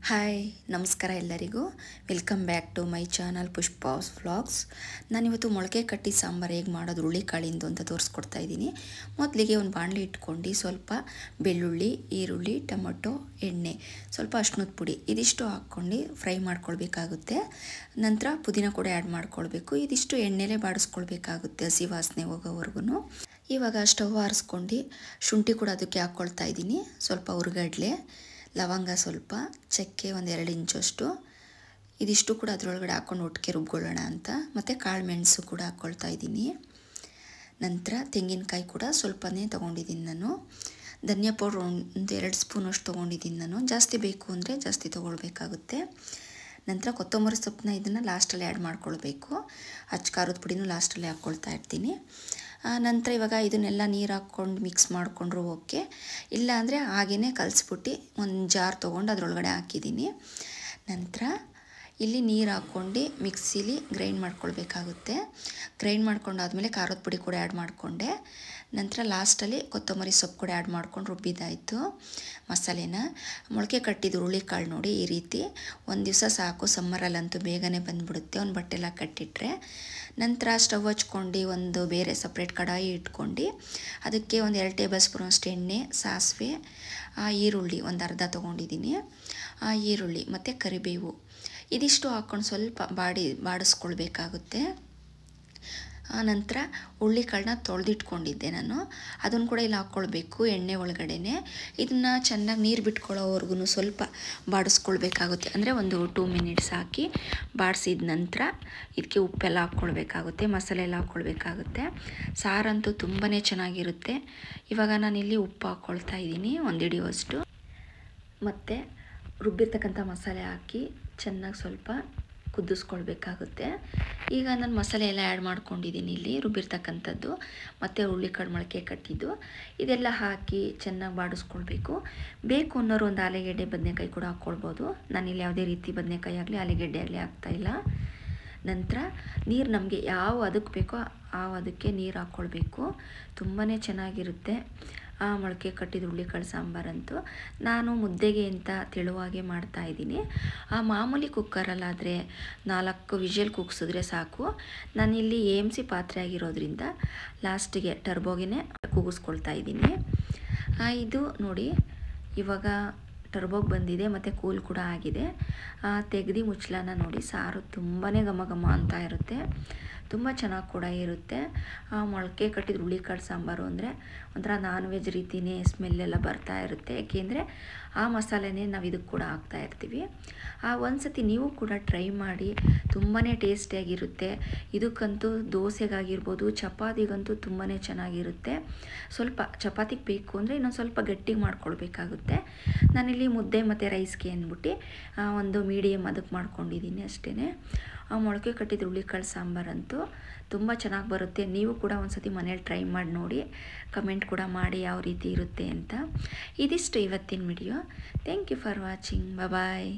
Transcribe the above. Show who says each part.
Speaker 1: Hi ನಮಸ್ಕಾರ ಎಲ್ಲರಿಗೂ welcome back to my channel Pushpa's vlogs. ನಾನಿವತ್ತು ಮೊಳಕೆ ಕಟ್ಟಿ ಸಾಂಬಾರು ಹೇಗೆ ಮಾಡೋದು ಹುರುಳಿಕಾಳಿಂದು ಅಂತ ತೋರಿಸ್ಕೊಡ್ತಾ ಇದ್ದೀನಿ. ಮೊದಲಿಗೆ ಒಂದು ಬಾಣಲೆ ಇಟ್ಕೊಂಡು ಸ್ವಲ್ಪ ಬೆಳ್ಳುಳ್ಳಿ, ಈರುಳ್ಳಿ, ಟೊಮೊಟೊ, ಎಣ್ಣೆ, ಸ್ವಲ್ಪ ಅರಿಶಿನದ ಪುಡಿ ಇದಿಷ್ಟು ಹಾಕ್ಕೊಂಡು ಫ್ರೈ ಮಾಡ್ಕೊಳ್ಬೇಕಾಗುತ್ತೆ. ನಂತರ ಪುದೀನ ಕೂಡ ಆ್ಯಡ್ ಮಾಡ್ಕೊಳ್ಬೇಕು. ಇದಿಷ್ಟು ಎಣ್ಣೆಲೇ ಬಾಡಿಸ್ಕೊಳ್ಬೇಕಾಗುತ್ತೆ ಹಸಿ ವಾಸನೆ ಹೋಗೋವರೆಗೂ. ಇವಾಗ ಸ್ಟವ್ ಆರಿಸ್ಕೊಂಡು ಶುಂಠಿ ಕೂಡ ಅದಕ್ಕೆ ಹಾಕ್ಕೊಳ್ತಾ ಇದ್ದೀನಿ. ಸ್ವಲ್ಪ ಹುರ್ಗಡ್ಲೆ, ಲವಂಗ, ಸ್ವಲ್ಪ ಚಕ್ಕೆ, ಒಂದು 2 ಇಂಚಷ್ಟು ಇದಿಷ್ಟು ಕೂಡ ಅದರೊಳಗಡೆ ಹಾಕ್ಕೊಂಡು ಒಟ್ಟಿಗೆ ರುಬ್ಕೊಳ್ಳೋಣ ಅಂತ. ಮತ್ತು ಕಾಳು ಮೆಣಸು ಕೂಡ ಹಾಕ್ಕೊಳ್ತಾ ಇದ್ದೀನಿ. ನಂತರ ತೆಂಗಿನಕಾಯಿ ಕೂಡ ಸ್ವಲ್ಪನೇ ತೊಗೊಂಡಿದ್ದೀನಿ ನಾನು. ಧನಿಯಾ ಪೌಡ್ರ್ ಒಂದು 2 ಸ್ಪೂನಷ್ಟು ತೊಗೊಂಡಿದ್ದೀನಿ ನಾನು. ಜಾಸ್ತಿ ಬೇಕು ಅಂದರೆ ಜಾಸ್ತಿ ತೊಗೊಳ್ಬೇಕಾಗುತ್ತೆ. ನಂತರ ಕೊತ್ತಂಬರಿ ಸೊಪ್ಪನ್ನ ಇದನ್ನು ಲಾಸ್ಟಲ್ಲಿ ಆ್ಯಡ್ ಮಾಡ್ಕೊಳ್ಬೇಕು. ಖಾರದ ಪುಡಿನೂ ಲಾಸ್ಟಲ್ಲಿ ಹಾಕ್ಕೊಳ್ತಾ ಇರ್ತೀನಿ. ನಂತರ ಇವಾಗ ಇದನ್ನೆಲ್ಲ ನೀರು ಹಾಕ್ಕೊಂಡು ಮಿಕ್ಸ್ ಮಾಡಿಕೊಂಡ್ರು ಓಕೆ, ಇಲ್ಲ ಅಂದರೆ ಹಾಗೇ ಕಲಿಸ್ಬಿಟ್ಟು ಒಂದು ಜಾರ್ ತೊಗೊಂಡು ಅದರೊಳಗಡೆ ಹಾಕಿದ್ದೀನಿ. ನಂತರ ಇಲ್ಲಿ ನೀರು ಹಾಕ್ಕೊಂಡು ಮಿಕ್ಸಿಲಿ ಗ್ರೈಂಡ್ ಮಾಡ್ಕೊಳ್ಬೇಕಾಗುತ್ತೆ. ಗ್ರೈಂಡ್ ಮಾಡ್ಕೊಂಡಾದ್ಮೇಲೆ ಖಾರದ ಪುಡಿ ಕೂಡ ಆ್ಯಡ್ ಮಾಡಿಕೊಂಡೆ. ನಂತರ ಲಾಸ್ಟಲ್ಲಿ ಕೊತ್ತಂಬರಿ ಸೊಪ್ಪು ಕೂಡ ಆ್ಯಡ್ ಮಾಡ್ಕೊಂಡು ರುಬ್ಬಿದ್ದಾಯಿತು ಮಸಾಲೆನ. ಮೊಳಕೆ ಕಟ್ಟಿದ್ದು ಹುರುಳಿಕಾಳು ನೋಡಿ ಈ ರೀತಿ ಒಂದು ದಿವಸ ಸಾಕು, ಸಮ್ಮರಲ್ಲಂತೂ ಬೇಗನೆ ಬಂದುಬಿಡುತ್ತೆ ಒಂದು ಬಟ್ಟೆಲ್ಲ ಕಟ್ಟಿಟ್ರೆ. ನಂತರ ಸ್ಟವ್ ಹಚ್ಕೊಂಡು ಒಂದು ಬೇರೆ ಸಪ್ರೇಟ್ ಕಡಾಯಿ ಇಟ್ಕೊಂಡು ಅದಕ್ಕೆ ಒಂದು 2 ಟೇಬಲ್ ಸ್ಪೂನ್ ಅಷ್ಟು ಎಣ್ಣೆ, ಸಾಸಿವೆ, ಈರುಳ್ಳಿ ಒಂದು ಅರ್ಧ ತೊಗೊಂಡಿದ್ದೀನಿ, ಈರುಳ್ಳಿ ಮತ್ತು ಕರಿಬೇವು ಇದಿಷ್ಟು ಹಾಕ್ಕೊಂಡು ಸ್ವಲ್ಪ ಬಾಡಿಸ್ಕೊಳ್ಬೇಕಾಗುತ್ತೆ. ನಂತರ ಹುರುಳಿಕಾಳನ್ನ ತೊಳೆದಿಟ್ಕೊಂಡಿದ್ದೆ ನಾನು, ಅದನ್ನು ಕೂಡ ಇಲ್ಲಿ ಹಾಕ್ಕೊಳ್ಬೇಕು ಎಣ್ಣೆ ಒಳಗಡೆನೆ. ಇದನ್ನು ಚೆನ್ನಾಗಿ ನೀರು ಬಿಟ್ಕೊಳ್ಳೋವರೆಗೂ ಸ್ವಲ್ಪ ಬಾಡಿಸ್ಕೊಳ್ಬೇಕಾಗುತ್ತೆ. ಅಂದರೆ ಒಂದು 2 ಮಿನಿಟ್ಸ್ ಹಾಕಿ ಬಾಡಿಸಿದ ನಂತರ ಇದಕ್ಕೆ ಉಪ್ಪೆಲ್ಲ ಹಾಕ್ಕೊಳ್ಬೇಕಾಗುತ್ತೆ, ಮಸಾಲೆ ಎಲ್ಲ ಹಾಕ್ಕೊಳ್ಬೇಕಾಗುತ್ತೆ. ಸಾರಂತೂ ತುಂಬಾ ಚೆನ್ನಾಗಿರುತ್ತೆ. ಇವಾಗ ನಾನಿಲ್ಲಿ ಉಪ್ಪು ಹಾಕ್ಕೊಳ್ತಾ ಇದ್ದೀನಿ, ಒಂದು ಹಿಡಿಯುವಷ್ಟು. ಮತ್ತು ರುಬ್ಬಿರ್ತಕ್ಕಂಥ ಮಸಾಲೆ ಹಾಕಿ ಚೆನ್ನಾಗಿ ಸ್ವಲ್ಪ ಕುದಿಸ್ಕೊಳ್ಬೇಕಾಗುತ್ತೆ. ಈಗ ನಾನು ಮಸಾಲೆ ಎಲ್ಲ ಆ್ಯಡ್ ಮಾಡ್ಕೊಂಡಿದ್ದೀನಿ ಇಲ್ಲಿ ರುಬ್ಬಿರ್ತಕ್ಕಂಥದ್ದು ಮತ್ತು ಹುರುಳಿಕಾಳು ಮೊಳಕೆ ಕಟ್ಟಿದ್ದು ಇದೆಲ್ಲ ಹಾಕಿ ಚೆನ್ನಾಗಿ ಬಾಡಿಸ್ಕೊಳ್ಬೇಕು. ಬೇಕು ಅನ್ನೋರು ಒಂದು ಆಲೂಗೆಡ್ಡೆ, ಬದನೆಕಾಯಿ ಕೂಡ ಹಾಕ್ಕೊಳ್ಬೋದು. ನಾನಿಲ್ಲಿ ಯಾವುದೇ ರೀತಿ ಬದನೆಕಾಯಿ ಆಗಲಿ ಆಲೂಗೆಡ್ಡೆ ಆಗಲಿ ಹಾಕ್ತಾಯಿಲ್ಲ. ನಂತರ ನೀರು ನಮಗೆ ಯಾವ ಅದಕ್ಕೆ ಬೇಕೋ ಅದಕ್ಕೆ ನೀರು ಹಾಕ್ಕೊಳ್ಬೇಕು. ತುಂಬಾ ಚೆನ್ನಾಗಿರುತ್ತೆ ಮೊಳಕೆ ಕಟ್ಟಿದ ಹುರುಳಿಕಾಳು ಸಾಂಬಾರಂತೂ. ನಾನು ಮುದ್ದೆಗೆ ಅಂತ ತೆಳುವಾಗೆ ಮಾಡ್ತಾಯಿದ್ದೀನಿ. ಮಾಮೂಲಿ ಕುಕ್ಕರಲ್ಲಾದರೆ 4 ವಿಷಲ್ ಕೂಗಿಸಿದ್ರೆ ಸಾಕು. ನಾನಿಲ್ಲಿ AMC ಪಾತ್ರೆ ಆಗಿರೋದ್ರಿಂದ ಲಾಸ್ಟಿಗೆ ಟರ್ಬೋಗೆ ಕೂಗಿಸ್ಕೊಳ್ತಾ ಇದ್ದೀನಿ. ಇದು ನೋಡಿ ಇವಾಗ ಟರ್ಬೋಗೆ ಬಂದಿದೆ ಮತ್ತು ಕೂಲ್ ಕೂಡ ಆಗಿದೆ. ತೆಗೆದು ಮುಚ್ಚಳನ ನೋಡಿ, ಸಾರು ತುಂಬಾ ಘಮ ಘಮ ಅಂತ ಇರುತ್ತೆ, ತುಂಬ ಚೆನ್ನಾಗಿ ಕೂಡ ಇರುತ್ತೆ. ಮೊಳಕೆ ಕಟ್ಟಿದ ಹುರುಳಿಕಾಳು ಸಾಂಬಾರು ಅಂದರೆ ಒಂಥರ ನಾನ್ ವೆಜ್ ರೀತಿಯೇ ಸ್ಮೆಲ್ಲೆಲ್ಲ ಬರ್ತಾ ಇರುತ್ತೆ. ಏಕೆಂದರೆ ಆ ಮಸಾಲೆನೇ ನಾವು ಇದಕ್ಕೆ ಕೂಡ ಹಾಕ್ತಾ ಇರ್ತೀವಿ. ಒಂದು ಸತಿ ನೀವು ಕೂಡ ಟ್ರೈ ಮಾಡಿ, ತುಂಬಾ ಟೇಸ್ಟಿಯಾಗಿರುತ್ತೆ. ಇದಕ್ಕಂತೂ ದೋಸೆಗಾಗಿರ್ಬೋದು, ಚಪಾತಿಗಂತೂ ತುಂಬಾ ಚೆನ್ನಾಗಿರುತ್ತೆ. ಸ್ವಲ್ಪ ಚಪಾತಿಗೆ ಬೇಕು ಅಂದರೆ ಇನ್ನೊಂದು ಸ್ವಲ್ಪ ಗಟ್ಟಿಗೆ ಮಾಡ್ಕೊಳ್ಬೇಕಾಗುತ್ತೆ. ನಾನಿಲ್ಲಿ ಮುದ್ದೆ ಮತ್ತು ರೈಸ್ಗೆ ಅಂದ್ಬಿಟ್ಟು ಒಂದು ಮೀಡಿಯಮ್ ಅದಕ್ಕೆ ಮಾಡ್ಕೊಂಡಿದ್ದೀನಿ ಅಷ್ಟೇ. ಮೊಳಕೆ ಕಟ್ಟಿದ ಹುರುಳಿಕಾಳು ಸಾಂಬಾರಂತೂ ತುಂಬ ಚೆನ್ನಾಗಿ ಬರುತ್ತೆ. ನೀವು ಕೂಡ ಒಂದು ಸತಿ ಮನೇಲಿ ಟ್ರೈ ಮಾಡಿ ನೋಡಿ, ಕಮೆಂಟ್ ಕೂಡ ಮಾಡಿ ಯಾವ ರೀತಿ ಇರುತ್ತೆ ಅಂತ. ಇದಿಷ್ಟು ಇವತ್ತಿನ video. Thank you for watching. Bye.